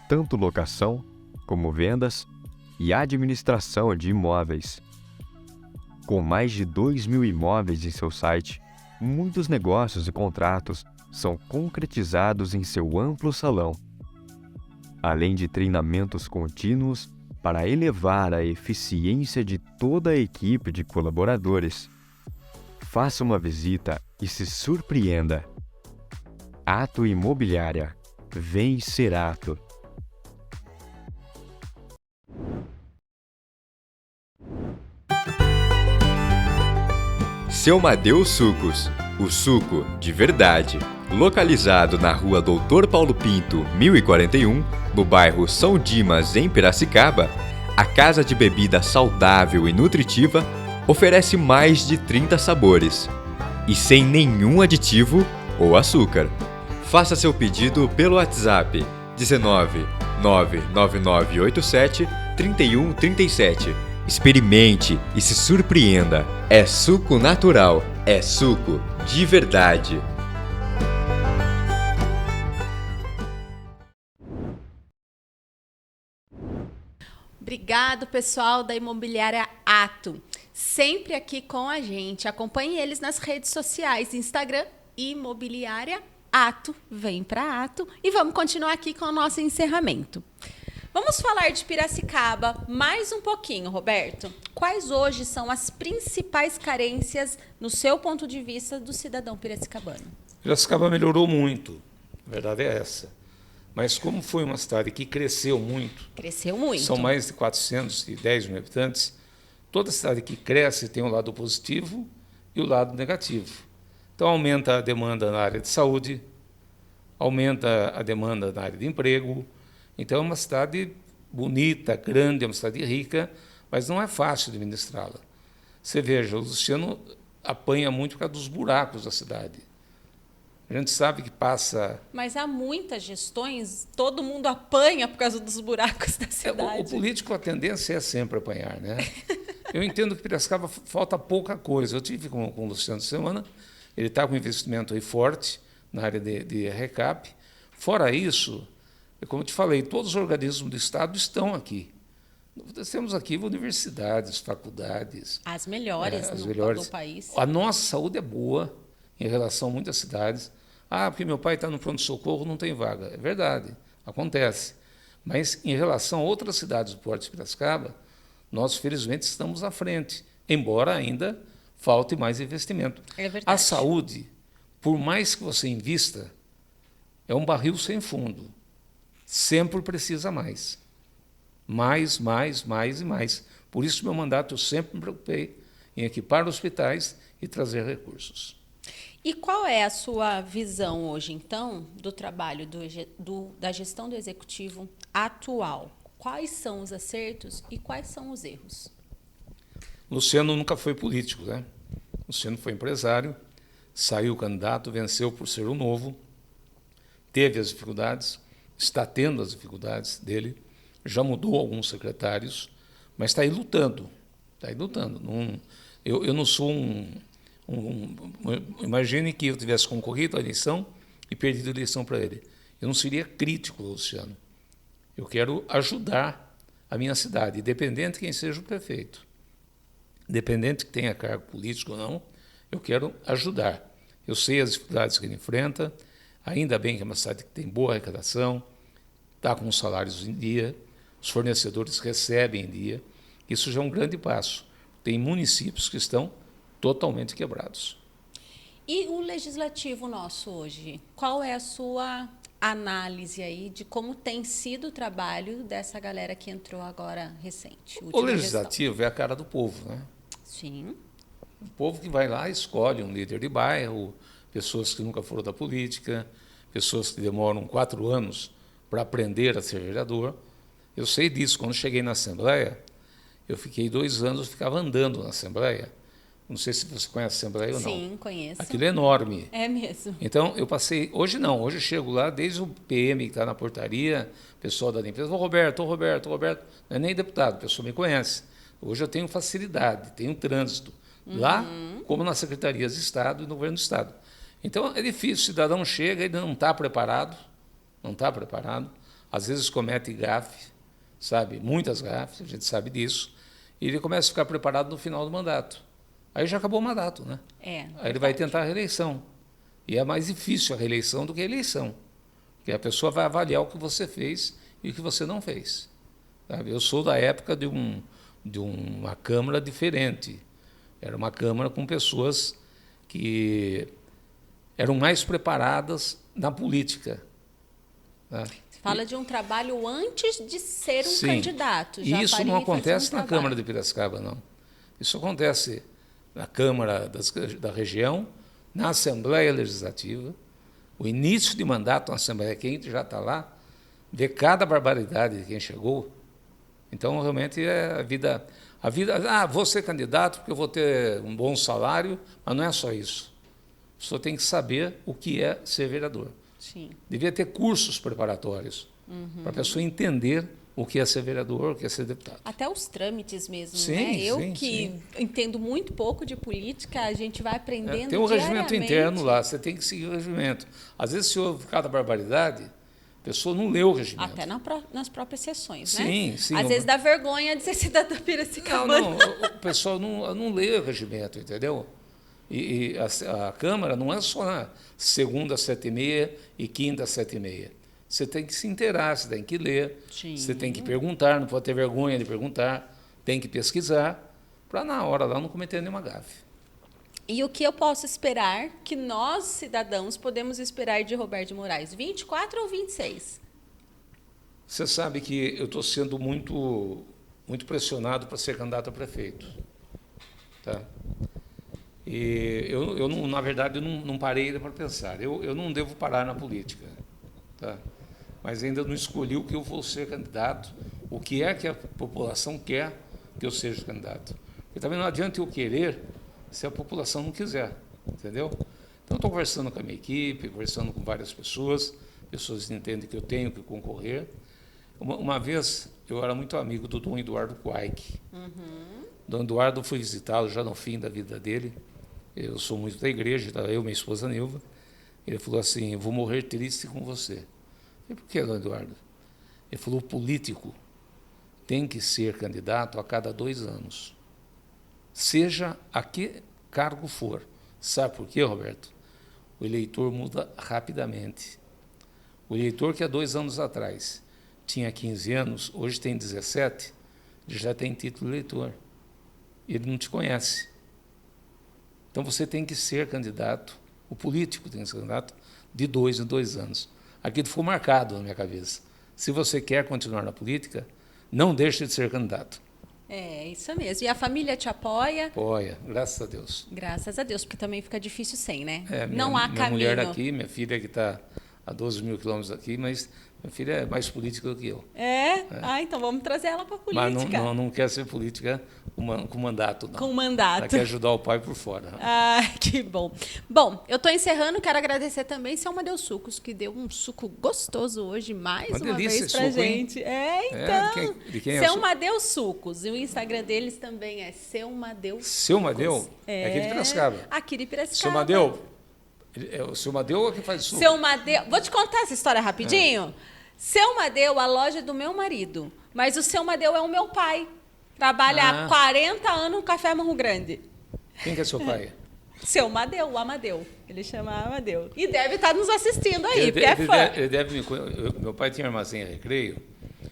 tanto locação como vendas e administração de imóveis. Com mais de 2.000 imóveis em seu site, muitos negócios e contratos são concretizados em seu amplo salão, além de treinamentos contínuos para elevar a eficiência de toda a equipe de colaboradores. Faça uma visita e se surpreenda. Ato Imobiliária. Vem ser Ato. Seu Madeu Sucos, o suco de verdade. Localizado na Rua Doutor Paulo Pinto, 1041, no bairro São Dimas, em Piracicaba, a casa de bebida saudável e nutritiva oferece mais de 30 sabores e sem nenhum aditivo ou açúcar. Faça seu pedido pelo WhatsApp 19 99987 3137. Experimente e se surpreenda. É suco natural, é suco de verdade. Obrigado, pessoal da Imobiliária Ato. Sempre aqui com a gente. Acompanhe eles nas redes sociais, Instagram, Imobiliária Ato. Vem para Ato. E vamos continuar aqui com o nosso encerramento. Vamos falar de Piracicaba mais um pouquinho, Roberto. Quais hoje são as principais carências, no seu ponto de vista, do cidadão piracicabano? Piracicaba melhorou muito, a verdade é essa. Mas como foi uma cidade que cresceu muito, são mais de 410 mil habitantes, toda cidade que cresce tem um lado positivo e o lado negativo. Então, aumenta a demanda na área de saúde, aumenta a demanda na área de emprego. Então, é uma cidade bonita, grande, é uma cidade rica, mas não é fácil administrá-la. Você veja, o Luciano apanha muito por causa dos buracos da cidade. A gente sabe que passa... Mas há muitas gestões, todo mundo apanha por causa dos buracos da cidade. O político, a tendência é sempre apanhar, né? Eu entendo que Piracicaba falta pouca coisa. Eu tive com o Luciano essa semana, ele está com um investimento aí forte na área de recap. Fora isso, como eu te falei, todos os organismos do Estado estão aqui. Nós temos aqui universidades, faculdades. As melhores, do país. A nossa saúde é boa em relação a muitas cidades. Ah, porque meu pai está no pronto-socorro, não tem vaga. É verdade, acontece. Mas em relação a outras cidades do Porto de Piracicaba, nós, felizmente, estamos à frente, embora ainda falte mais investimento. É verdade. A saúde, por mais que você invista, é um barril sem fundo. Sempre precisa mais. Mais e mais. Por isso, meu mandato, eu sempre me preocupei em equipar hospitais e trazer recursos. E qual é a sua visão hoje, então, do trabalho da gestão do Executivo atual? Quais são os acertos e quais são os erros? Luciano nunca foi político, né? Luciano foi empresário, saiu candidato, venceu por ser o novo, teve as dificuldades, está tendo as dificuldades dele, já mudou alguns secretários, mas está aí lutando. Está aí lutando. Eu não sou imagine que eu tivesse concorrido à eleição e perdido a eleição para ele. Eu não seria crítico, Luciano. Eu quero ajudar a minha cidade, independente de quem seja o prefeito. Independente que tenha cargo político ou não, eu quero ajudar. Eu sei as dificuldades que ele enfrenta, ainda bem que é uma cidade que tem boa arrecadação, está com os salários em dia, os fornecedores recebem em dia. Isso já é um grande passo. Tem municípios que estão totalmente quebrados. E o legislativo nosso hoje? Qual é a sua análise aí de como tem sido o trabalho dessa galera que entrou agora recente? O legislativo é a cara do povo, né? Sim. O povo que vai lá escolhe um líder de bairro, pessoas que nunca foram da política, pessoas que demoram 4 anos para aprender a ser vereador. Eu sei disso. Quando cheguei na Assembleia, eu fiquei 2 anos, eu ficava andando na Assembleia. Não sei se você conhece a Assembleia ou não. Sim, conheço. Aquilo é enorme. É mesmo. Então, eu passei... Hoje não, hoje eu chego lá, desde o PM que está na portaria, pessoal da empresa, Roberto, não é nem deputado, a pessoa me conhece. Hoje eu tenho facilidade, tenho trânsito. Lá, como nas secretarias de Estado e no governo do Estado. Então, é difícil, o cidadão chega, ele não está preparado, às vezes comete gafe, sabe, muitas gafes, a gente sabe disso, e ele começa a ficar preparado no final do mandato. Aí já acabou o mandato, né? Aí ele vai tentar a reeleição. E é mais difícil a reeleição do que a eleição. Porque a pessoa vai avaliar o que você fez e o que você não fez. Sabe? Eu sou da época de uma Câmara diferente. Era uma Câmara com pessoas que eram mais preparadas na política. Né? Você fala de um trabalho antes de ser um candidato. E isso não acontece na Câmara de Piracicaba, não. Isso acontece na Câmara da região, na Assembleia Legislativa, o início de mandato na Assembleia, quem já está lá, vê cada barbaridade de quem chegou. Então, realmente, é a vida... vou ser candidato porque eu vou ter um bom salário, mas não é só isso. A pessoa tem que saber o que é ser vereador. Sim. Devia ter cursos preparatórios para a pessoa entender o que é ser vereador, o que é ser deputado. Até os trâmites mesmo, sim, né? Eu sim, que entendo muito pouco de política, a gente vai aprendendo tem um regimento diariamente. interno lá, você tem que seguir o regimento. Às vezes, se houve cada barbaridade, a pessoa não leu o regimento. Até nas próprias sessões, sim, né? Sim. Às vezes dá vergonha de ser cidadão piracicabana. Não, o pessoal não lê o regimento, entendeu? E a Câmara não é só na segunda às 7h30 e quinta às 7h30. Você tem que se inteirar, você tem que ler, Sim. Você tem que perguntar, não pode ter vergonha de perguntar, tem que pesquisar, para na hora lá não cometer nenhuma gafe. E o que eu posso esperar, que nós, cidadãos, podemos esperar de Roberto de Moraes? 24 ou 26? Você sabe que eu estou sendo muito pressionado para ser candidato a prefeito. Tá? E eu não, na verdade, eu não parei para pensar. Eu não devo parar na política, tá? Mas ainda não escolhi o que eu vou ser candidato, o que é que a população quer que eu seja candidato. Porque também não adianta eu querer se a população não quiser, entendeu? Então, estou conversando com a minha equipe, conversando com várias pessoas que entendem que eu tenho que concorrer. Uma vez, eu era muito amigo do Dom Eduardo Quaik. Dom Eduardo, fui visitá-lo já no fim da vida dele. Eu sou muito da igreja, eu e minha esposa Nilva. Ele falou assim, eu vou morrer triste com você. Eu falei, por que, Dom Eduardo? Ele falou, o político tem que ser candidato a cada 2 anos. Seja a que cargo for. Sabe por quê, Roberto? O eleitor muda rapidamente. O eleitor que há 2 anos atrás tinha 15 anos, hoje tem 17, ele já tem título de eleitor. Ele não te conhece. Então você tem que ser candidato, o político tem que ser candidato de 2 em 2 anos. Aquilo ficou marcado na minha cabeça. Se você quer continuar na política, não deixe de ser candidato. É, isso mesmo. E a família te apoia? Apoia, graças a Deus. Graças a Deus, porque também fica difícil sem, né? É, não há minha caminho. mulher aqui, minha filha que está a 12 mil quilômetros daqui, mas minha filha é mais política do que eu. É? Ah, então vamos trazer ela para política. Mas não quer ser política com mandato, não. Com mandato. Ela quer ajudar o pai por fora. Ah, que bom. Bom, eu estou encerrando, quero agradecer também Seu Amadeu Sucos, que deu um suco gostoso hoje, mais uma delícia vez pra esse suco, hein? gente. É, então. De quem é Seu o suco? Amadeu Sucos. E o Instagram deles também é Seu Amadeu Sucos. Seu Amadeu? É aqui de Piracicaba. Aqui de Piracicaba. Seu Amadeu? O seu Amadeu é que faz suco? Seu Amadeu. Vou te contar essa história rapidinho. Seu Amadeu, a loja é do meu marido. Mas o Seu Amadeu é o meu pai. Trabalha há 40 anos no Café Morro Grande. Quem que é seu pai? Seu Amadeu, o Amadeu. Ele chama Amadeu. E deve estar nos assistindo aí, porque é fã. Ele deve meu pai tinha armazém a Recreio,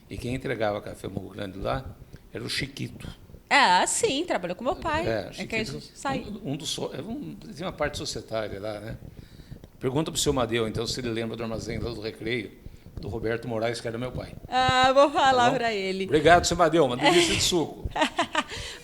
e quem entregava Café Morro Grande lá era o Chiquito. É, sim, trabalhou com meu pai. Chiquito, que a gente sai. Tem uma parte societária lá, né? Pergunta para o seu Amadeu, então, se ele lembra do armazém lá do Recreio, do Roberto Moraes, que era meu pai. Ah, vou falar Tá para ele. Obrigado, seu Amadeu, uma delícia de suco.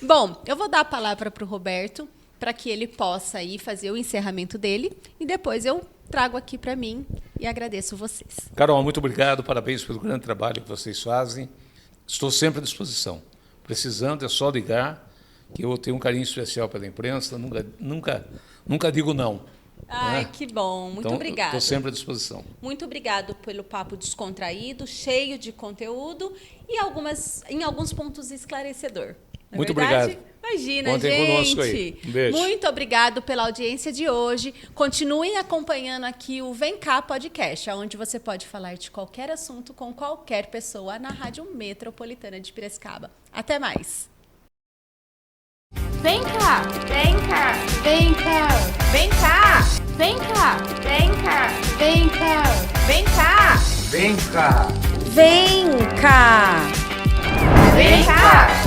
Bom, eu vou dar a palavra para o Roberto, para que ele possa aí fazer o encerramento dele, e depois eu trago aqui para mim e agradeço vocês. Carol, muito obrigado, parabéns pelo grande trabalho que vocês fazem. Estou sempre à disposição. Precisando, é só ligar, que eu tenho um carinho especial pela imprensa, nunca digo não. Ai, né? que bom. Muito então, obrigada. Estou sempre à disposição. Muito obrigado pelo papo descontraído, cheio de conteúdo e em alguns pontos esclarecedor. Não é Muito verdade? obrigado. Imagina, Contem gente. conosco aí. Um beijo. Muito obrigado pela audiência de hoje. Continuem acompanhando aqui o Vem Cá Podcast, onde você pode falar de qualquer assunto com qualquer pessoa na Rádio Metropolitana de Piracicaba. Até mais. Vem cá, vem cá, Vem cá, vem cá, vem cá, vem cá, vem cá, vem cá, Vem cá! Vem cá! vem cá.